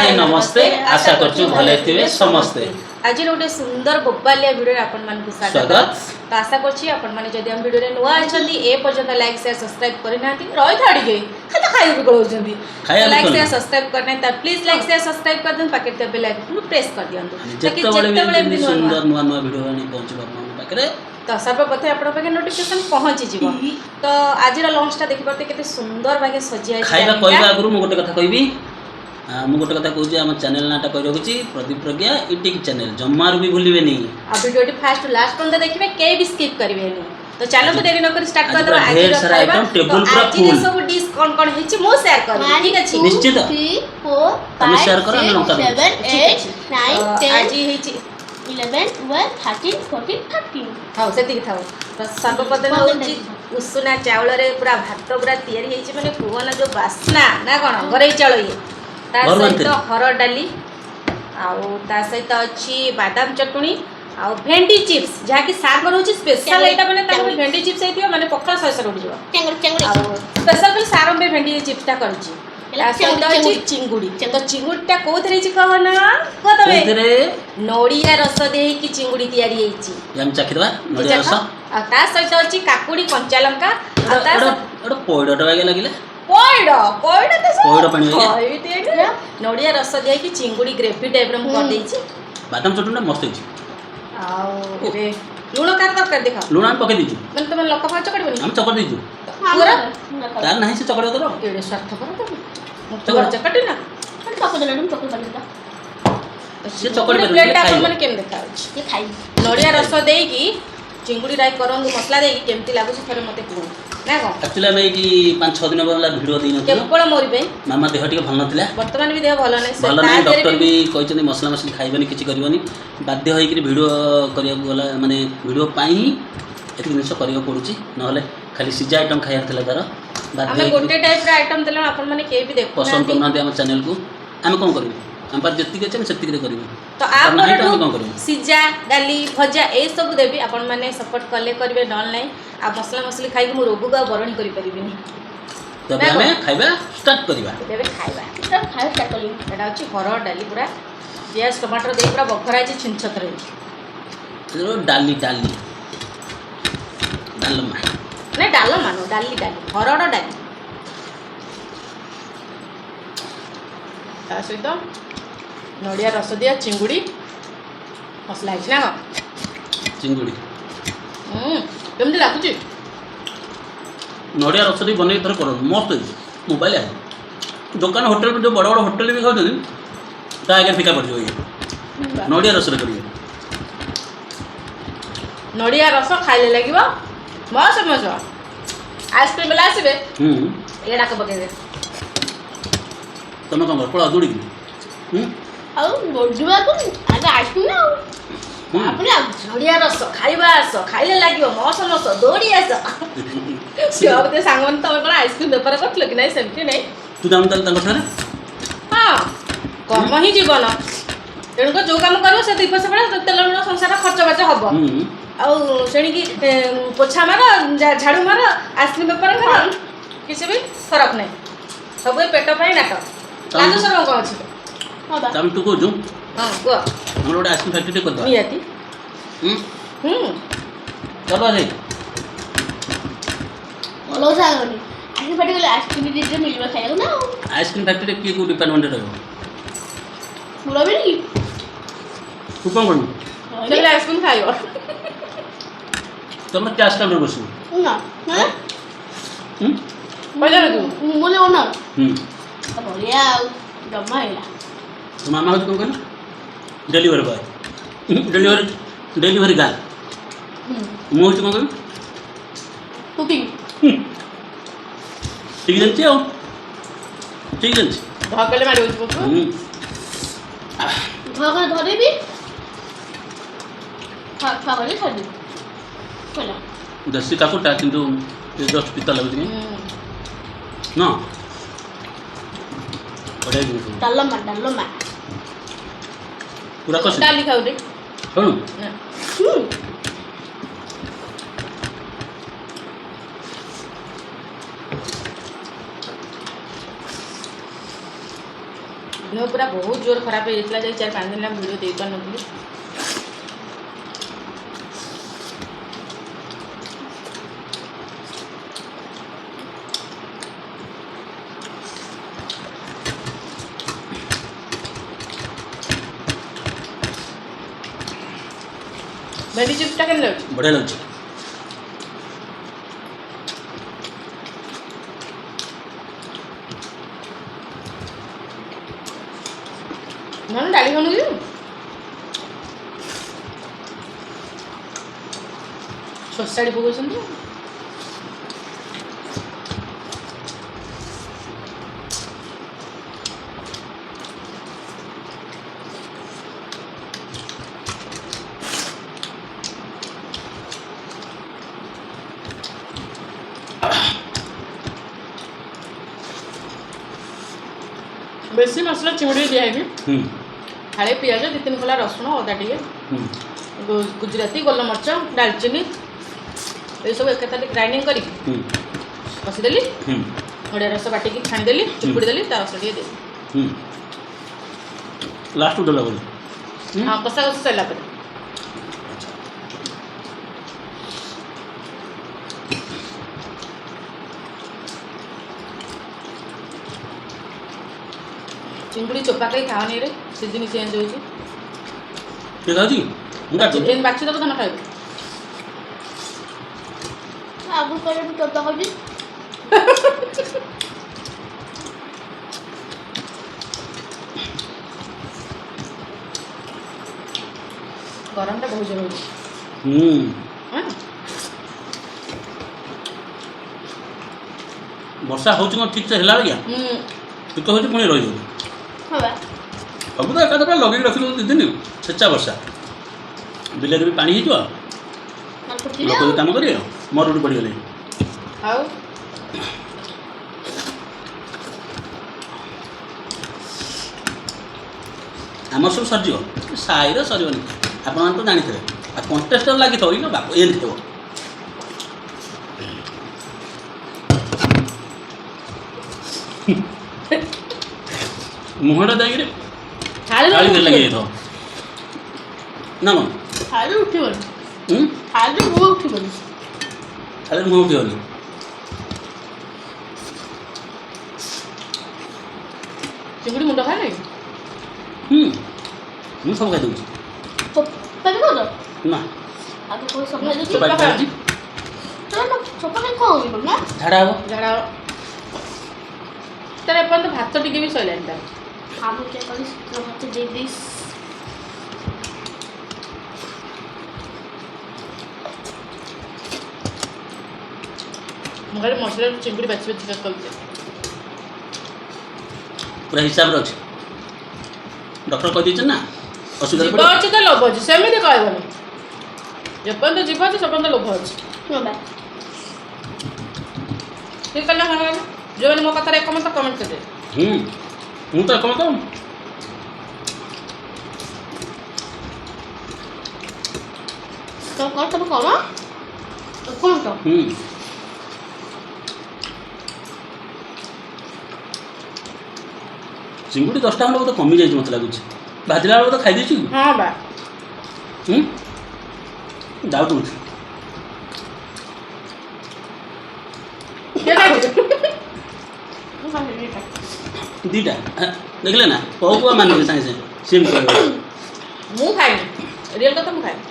हाय नमस्ते आशा करछु भले थिबे समस्ते। आज गोटे सुंदर बोबालिया वीडियो आपन मान को स्वागत। तो आशा करछि आपन माने जदि हम वीडियो रे नुआ अछंती ए पर्यंत लाइक शेयर सब्सक्राइब करनांती रहि थाडी गई खाली खाइ भी गळौजंती लाइक शेयर सब्सक्राइब करनै त प्लीज लाइक शेयर सब्सक्राइब कर देन पाकेट के बेल आइकन प्रेस कर दियंतु ताकि जेतेबेले भी सुंदर नुआ नुआ वीडियो आनी पहुंचबा मन पाकरे तो सर्वप्रथम आपण पाके नोटिफिकेशन पहुंची जीवो। तो आज रो लॉन्च ता देखि परते केते सुंदर भागे सजिया खाइबा कहबा आगरु मु गोटे कथा कहबी मु गोटे कथा कहूँ आम चैनल नाटा कही रखुची प्रदीप प्रज्ञा यूट्यूब चैनल जमार भी भूलिबे नहीं आ वीडियो फास्ट टू लास्ट पर्यंत देखिबे के भी स्किप करिवे नहीं। तो चलो तो देरी न कर स्टार्ट कर दो। आज ढेर सारा आइटम टेबल पूरा फुल सब डिश कोन कोन हिची मो शेयर कर ठीक अछि निश्चित 3 4 तुम शेयर करो हम 7 8 9 10 आज हिची 11 12 13 14 15 हां सेति की थाओ। तो सर्वप्रथम होची उसुना चावल रे पूरा भात पूरा तयारी हिची माने कुवना जो बासना ना कोन घरे चावल ये ता सहित हरड़ डाली आउ ता सहित अछि बादाम चटनी आउ भेंडी चिप्स जहा कि सागर होची स्पेशल एटा माने ता भेंडी चिप्स हेतियो माने पक्का सयसर उडी जवा चंगड़ी आउ स्पेशल पे सारम पे भेंडी चिप्स ता करछि ता सहित अछि चिंगुडी। तो चिंगुडीटा कोथरे छि कहना को तबे कोथरे नोडिया रस देही कि चिंगुडी तयारी हेछि हम चाखिदबा नडिया रस आ ता सहित अछि काकुडी कंचा लंका आ ता एडो पोइडटा वागे लागिला पोइडो तो पोइडो पानी होई ते नोडिया रस देही कि चिंगुडी ग्रेवी टाइप रो मु कर देछि बादाम चटनीटा मस्त होछि आउ एबे लूण कार दरकार देखा लूण हम पके दीजु मन तुम लक फा चकड़बनी हम चकड़ दीजु पूरा तार नहीं से चकड़ दरो एडे स्वार्थ पर तो चकड़ चकड़ी ना पकड़ देलडम पकड़ बलिदा से चकड़ पे प्लेट खाई अपन मन केम देखा अछि ये खाई नोडिया रस देही कि चिंगुडी राई करंगु मसला देही केमती लागु छ थरे मते कहू ना को एक्चुअली हम एटी 5-6 दिन पहला वीडियो देई नथि केवल मोरि पे मामा देह टिके भल नथिला वर्तमान भी देह भलो नै भल नै डॉक्टर भी कहचनी मसला मसली खाइबनी किछि करबनी बाध्य होई कि वीडियो करिया गला माने वीडियो पाई एति जिनिस करिया पडुची नहले खाली सिजा आइटम खाइयार थिला तार बाध्य हमें गोटे टाइप रा आइटम देलन अपन माने के भी देखो पसंद करना हम चैनल को हम कोन करबी हम पर जत्ती के सेत्ती करबी तो आप सिजा डाली भजा ए सब देबी अपन माने सपोर्ट कले करबे नल नै आ मसला मसली खाइ मु रोग का बरणी करि परिबिनी तबे हमें खाइबा स्टार्ट करबा देबे खाइबा सब खाई स्टार्ट करी एटा अछि हरड़ डाली पूरा प्याज टमाटर दे पूरा बखरा अछि छिनछतरे रो डाली डाली डालमा नै डाल मानो डाली डाली हरड़ डाली ता सहित नडिया रस दिया चिंगुडी मसला है ना चिंगुडी केमती लागुची नडिया रस दी बने थर करो मस्त है मोबाइल है दुकान होटल में जो बड़ बड़ होटल में खाऊ ता आगे फिका पड़ जाए नडिया रस रे करिए नडिया रस खाइले लागिबो मस्त मजा आइसक्रीम ला आसीबे एडा के बके दे तमे कम पड़ा दौड़ी आउ बोजुआ को आगे आइसक्रीम ना अपने नडिया रस खाइबा आस खाइले लागिबो मस्त दौड़ी आस सब ते सांगन त कोन आइसक्रीम व्यापार करथले कि नै सेमती नै तू दाम दल तंग थारे हां कर्म ही जीवन तेणु को जो काम करो से 2 पैसा पड़े तेल लुण संसार खर्च बाच हबो आउ सेणी की पोछा मार झाड़ू मार आइसक्रीम व्यापार कर किसी भी फरक नै सब पेट पई नाक लाजो सरम को अछि तम तू को जो हां को हमर ओडा आइसक्रीम फैक्ट्री कर दो मियाती चलो रे बोलो सागनी आगे फटे गेले आइसक्रीम दे मिलबा खाइयो ना आइसक्रीम फैक्ट्री के को डिपार्टमेंट रहबो पूरा भी नहीं तू कोन कोन चल आइसक्रीम खाइयो तुम कैश काउंटर बसु ना ना पहिले तू बोले ओनर बढ़िया जमा हैला तो मामा को कोन डिलीवरी बॉय डिलीवरी गाय मु हो कोन कुकिंग ठीक जानती हो ठीक जानती भागले मारि होछ भागा धरे भी खा वाले खा दे कोला दसी काकुटा किंतु जस्ट पिता लगुची ना बड़े डालमा पूरा कस डाली खाऊ दे सुन ଦେହ ପୁରା ବହୁତ ଜୋର ଖରାପ ହେଇଯାଇଥିଲା ଯେ 4-5 ଦିନ ହେଲା ଭିଡ଼ିଓ ଦେଇପାରୁନଥିଲି। ଭେଣ୍ଡି ଚିପ୍ସଟା କେମିତି ଲାଗୁଛି? ବଢ଼ିଆ ଲାଗୁଛି। ନହେଲେ ଡାଲି ଖାଉନୁ କି? ସୋସାଡ଼ି ପକାଉଛନ୍ତି। ବେଶୀ ମସଲା ଚିଙ୍ଗୁଡ଼ି ଦିଆହେଇନି। ଫାଳେ ପିଆଜ, 2-3 କୋଲା ରସୁଣ, ଅଦା ଟିକେ, ଗୁଜୁରାତି, ଗୋଲମରିଚ, ଡାଲଚିନି ଏସବୁ ଏକାଥରେ ଗ୍ରାଇଣ୍ଡିଙ୍ଗ କରିକି କଷିଦେଲି। ନଡ଼ିଆ ରସ ବାଟିକି ଛାଣିଦେଲି, ଚିପୁଡ଼ି ଦେଲି, ତା ରସ ଟିକେ ଦେଲି। ଲାଷ୍ଟକୁ ଦେଲା ବୋଲି ହଁ, କଷା କଷି ସରିଲା ପରେ ଚିଙ୍ଗୁଡ଼ି ଚୋପା ଖାଇ ଖାওনি ରେ, ସିଜିନ୍ ଚେଞ୍ଜ ହେଉଛି। କିଏ ଖାଉଛି? ମୁଁ କାଟୁଛି। ଏମିତି ବାଛି ଦେବ ଧାନ ଖାଇବ। ଆଗରୁ କହିଲେ ମୁଁ ଚୋପା ଖାଉଛି। ଗରମଟା ବହୁତ ଜୋର ହେଉଛି। ବର୍ଷା ହେଉଛି କ'ଣ ଠିକ୍ ସେ ହେଲା ଆଜ୍ଞା? ଶୀତ ହେଉଛି ପୁଣି ରହିଯିବ। ହଁ ବା। ସବୁ ତ ଏକାଥରେ ଲଗେଇକି ରଖିଦେବୁ 2 ଦିନ, ଛେଚା ବର୍ଷା। ବିଲରେ ବି ପାଣି ହେଇଯିବ, ଲୋକ ବି କାମ କରିବେ, ମରୁଡ଼ି ପଡ଼ିଗଲେ। ଆଉ ଆମର ସବୁ ସରିଯିବ, ସାହିର ସରିବନି। ଆପଣମାନେ ତ ଜାଣିଥିବେ। ଆଉ କଣ୍ଟେଷ୍ଟର ଲାଗିଥିବ ଇଲୋ ବାପ, ଏମିତି ଥିବ। ମୁହଁଟା ଯାଇକିରି ଥାଳି ଲାଗି ଯାଇଥିବ ନା କ'ଣ? ଖାଲି ଉଠିବନି, ଖାଲି ମୁହଁ ଉଠିବନି, ଖାଲି ମୁହଁ ଉଠିବନି। ଚିଙ୍ଗୁଡ଼ି ମୁଣ୍ଡ ଖାଇଲେ? ମୁଁ ସବୁ ଖାଇଦେଉଛି। ଚୋପା ବି ଖାଉଛ? ନା, ଆଗ କୋଉ ସଫା ହେଇଯାଉଛି। ଚୋପା ଖାଉଛି। ଚୋପା ଖାଇ କ'ଣ ହଉଛି ନା? ଝାଡ଼ା ହବ। ଝାଡ଼ା ତାର ଏପର୍ଯ୍ୟନ୍ତ ଭାତ ଟିକେ ବି ସରିଲାଣି ତାର। আমি কে করি হচ্ছে দিদিস ମୁଁ ଖାଲି ମସଲା ଚିଙ୍ଗୁଡ଼ି ବାଛି ବାଛି ଶେଷ କରୁଛି। ପୁରା ହିସାବରେ ଅଛି। ଡକ୍ଟର କହିଦେଇଛନ୍ତି ନା, ଅସୁବିଧା ଜୀବ ଅଛି ତ ଲୋଭ ଅଛି, ସେମିତି କହିବନି। ଯେପର୍ଯ୍ୟନ୍ତ ଜୀବ ଅଛି ସେପର୍ଯ୍ୟନ୍ତ ଲୋଭ ଅଛି। ଠିକ୍ କଲା ନା କହିଲ? ଯେଉଁମାନେ ମୋ କଥାରେ ଏକମତ କମେଣ୍ଟ କରିବେ। ମୁଁ ତ ଏକମତ। তো কত করো কোনটা ଚିଙ୍ଗୁଡ଼ି 10ଟା ଖଣ୍ଡେ ବୋଧେ କମିଯାଇଛି ମୋତେ ଲାଗୁଛି। ଭାଜିଲା ବେଳେ ବୋଧେ ଖାଇଦେଇଛୁ। ହଁ ବା। ଡାଉଟ୍ ହେଉଛି। ଦୁଇଟା ଦେଖିଲେ ନା, କହୁ କୁଆ ମାନିବେ ସାଙ୍ଗେ ସାଙ୍ଗେ ସେମ୍ କହିବ। ମୁଁ ଖାଇନି, ରିଅଲ୍ କଥା ମୁଁ ଖାଇନି।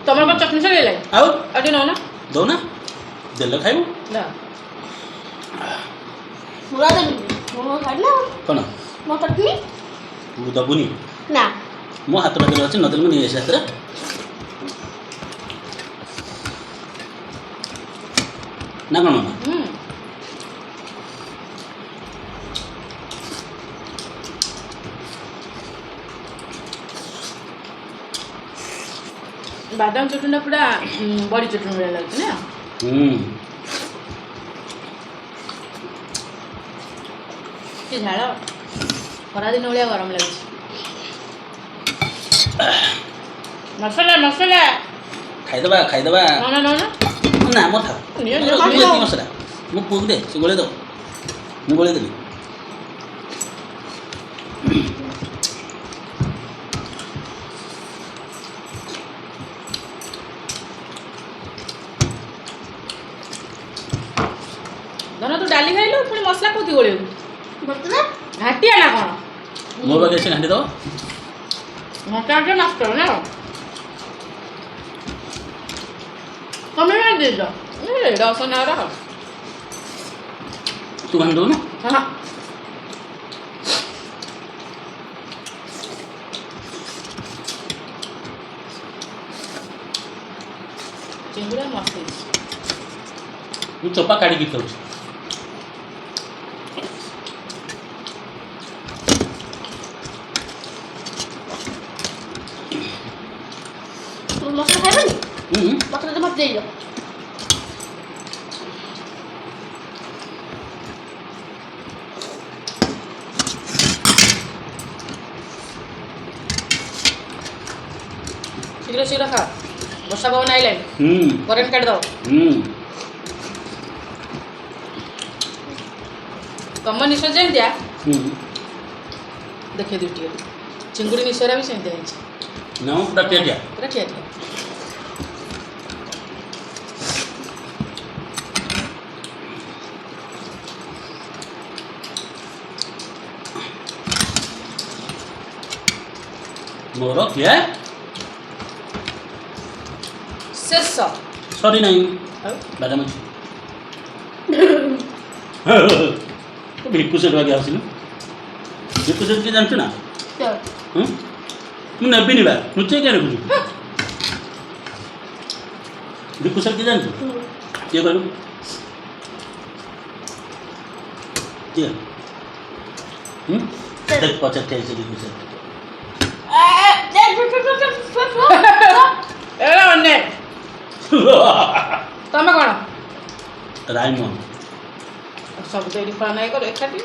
ତମର କ'ଣ ଚଟଣି ସରିଗଲାଣି? ଆଉ ଟିକେ ନେଉନା। ଦଉନା, ଦେଲେ ଖାଇବୁ। ନା ପୁରା ଦେବି ମୁଁ ଖାଇଲି ନା କ'ଣ ମୋ ଚଟଣି ତୁ ଦେବୁନି? ନା ମୋ ହାତ ପାଖରେ ଅଛି, ନଦେଲେ ମୁଁ ନେଇ ଆସି ହାତରେ। ନା କ'ଣ ମାମା? ବାଦାମ ଚଟଣିଟା ପୁରା ବଡ଼ି ଚଟଣି ଭଳିଆ ଲାଗୁଛି ନା? କି ଝାଳ, ଖରାଦିନ ଭଳିଆ ଗରମ ଲାଗୁଛି। ମସଲା ମସଲା ଖାଇଦେବା ଖାଇଦେବା। ନା ନା ମୋର ଥାଉ। ନିଅ ଏତିକି ମସଲା ମୁଁ ପୁଅକୁ ଦେ ସେ ଗୋଳେଇ ଦେବ ମୁଁ ଗୋଳେଇ ଦେବି। ଧନ ତୁ ଡାଲି ଖାଇଲୁ ପୁଣି ମସଲା କୋଉଠି ଗୋଳେଇବୁ? ମସଲା ଘାଟିଆ ନା କ'ଣ? ମୋ ପାଖେ ସେ ଘାଣ୍ଟି ଦେବ। ମସଲା ନଷ୍ଟ ନା କ'ଣ? ତମେ କାହିଁ ଦେଇଛ? ରସନାର ତୁ ଘାଣ୍ଟି ଦେବୁନୁ? ହଁ ଚିଙ୍ଗୁଡ଼ା ମସ୍ତ ହେଇଛି। ମୁଁ ଚୋପା କାଢ଼ିକି ଖାଉଛି। ତୁ ମସଲା ଖାଇବନି? ହୁଁ ମସଲା ତ ମତେ ଦେଇଦିଅ। ଶୀଘ୍ର ଶୀଘ୍ର ଖାଅ, ବର୍ଷା ପବନ ଆଇଲାଣି, କରେଣ୍ଟ କାଟିଦେବ। ତମ ନିଶ୍ଚୟ ଯେମିତିଆ ଦେଖେଇ ଦିଅ ଟିକେ, ଚିଙ୍ଗୁଡ଼ି ନିଶ୍ଚୟରା ବି ସେମିତିଆ ହେଇଛି। ନା ପୁରା ଟିଆ ପୁରା ଠିଆ ଠିଆ। ମୋର କିଏ ଶେଷ। ସରି ନାହିଁ ଆଉ ବାଦାମ ଅଛି। ଭିକୁ ସେଠୁ ଆগে ଆସିଲୁ। ଭିକୁ ସେଠୁ କିଏ ଜାଣିଛୁ ନା? ମୁଁ ନେବିନି ବା ନୁଚେଇ କିଏ ନେବୁଛୁ? ଭିକୁ ସେଠୁ କିଏ ଜାଣିଛୁ? କିଏ କହିଲୁ? କିଏ? ଦେଖ ପଚାର ଠିଆ ଭିକୁ ସେଠୁ। ତମେ କ'ଣ ରାଇମୋହନ ସବୁ ତ ଏଠି ଖୋଳା ନାହିଁ କର ଏକାଠି।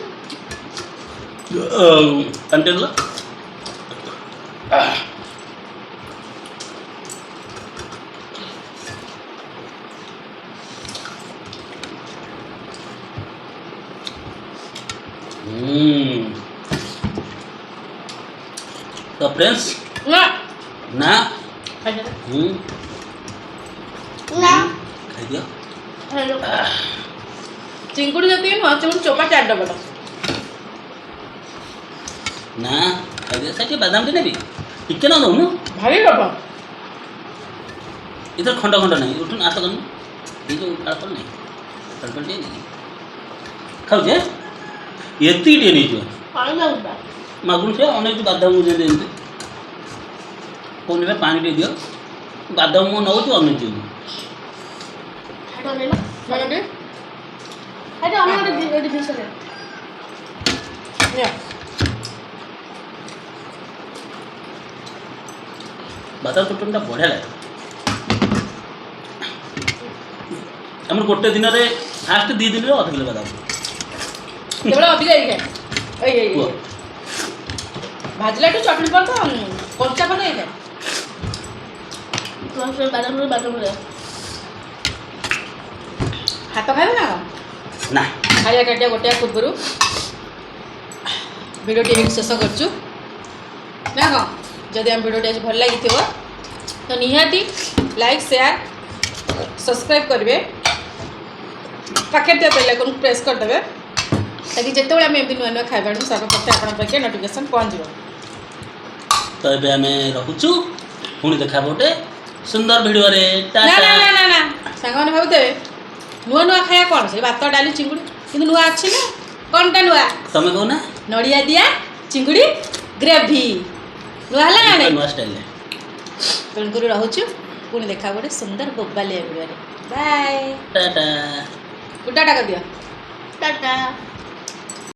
కంటెంట్లో तो फ्रेंड्स ନା ना ଖାଇଦେ। ନା खाई दियो ହେଲୋ ଚିଙ୍ଗୁଡ଼ି ଯେତିକି ନୁହଁ ଚିଙ୍ଗୁଡ଼ି ଚୋପା 4 ଡବଲ। ना खाई दियो सेठी बादाम टे नेबी टिके ना दउनु ଭାରି ଡବ। इधर खंड खंड नहीं उठुन आस करनु ये जो फाळफळ नहीं फाळफळ टे नहीं खाऊ जे एती टे नहीं जो ପାଣି ଲାଗୁଥିଲା। मागुन से अनेक बादाम जे देंते कोने में पानी दे दियो बादाम मो नौ जो अनेक दिन ହେଟା ନେଲ ମାନେ ବି ହେଟା ଆମେ ଗୋଟେ ଜିନିଷ ନେ ନିଅ। बादाम चटणीटा बढ़िया लगे ଆମର ଗୋଟେ ଦିନରେ ଫାଷ୍ଟ 2 ଦିନରେ ଅଧ କିଲୋ ବାଦାମ କେବଳ ଅଧିକ ହେଇଥାଏ। ଏଇ କୁହ। ଭାଜିଲାଠୁ ଚଟଣି ପରେ ତ କଞ୍ଚା ପରେ ହେଇଥାଏ। ପ୍ଲସ୍ ବାଦାମ ରେ ହାତ ଖାଇବେ ନା କ'ଣ? ନା ଖାଇବା କାଟିବା ଗୋଟିଏ ପୂର୍ବରୁ ଭିଡ଼ିଓଟି ଏଇଠି ଶେଷ କରୁଛୁ ନା କ'ଣ? ଯଦି ଆମ ଭିଡ଼ିଓଟି ଆଜି ଭଲ ଲାଗିଥିବ ତ ନିହାତି ଲାଇକ୍ ସେୟାର ସବସ୍କ୍ରାଇବ୍ କରିବେ, ପାଖରେ ଥିବା ବେଲ୍ ଆଇକନ୍କୁ ପ୍ରେସ୍ କରିଦେବେ ତାକି ଯେତେବେଳେ ଆମେ ଏମିତି ନୂଆ ନୂଆ ଖାଇବା ଆଣୁ ସର୍ବପ୍ରଥମେ ଆପଣଙ୍କ ପାଖରେ ନୋଟିଫିକେସନ୍ ପହଞ୍ଚିବ। ତ ଏବେ ଆମେ ରହୁଛୁ ପୁଣି ଦେଖା ଗୋଟେ ସୁନ୍ଦର ଭିଡ଼ିଓରେ। ନା ନା ନା ନା ନା ସାଙ୍ଗମାନେ ଭାବୁଥିବେ ନୂଆ ନୂଆ ଖାଇବା କ'ଣ ସେ ଭାତ ଡାଲି ଚିଙ୍ଗୁଡ଼ି, କିନ୍ତୁ ନୂଆ ଅଛି ନା। କ'ଣଟା ନୂଆ? ତମେ କହୁନା ନଡ଼ିଆ ଦିଆ ଚିଙ୍ଗୁଡ଼ି ଗ୍ରେଭି ନୂଆ ହେଲା ନା ନାହିଁ? ନୂଆ ଷ୍ଟାଇଲରେ। ତେଣୁକରି ରହୁଛୁ ପୁଣି ଦେଖା ଗୋଟେ ସୁନ୍ଦର ବୋବାଲିଆ ଭିଡ଼ିଓରେ। ବାଏ ଟାଟା। ଗୁଟାଟା କରିଦିଅ। ଟାଟା।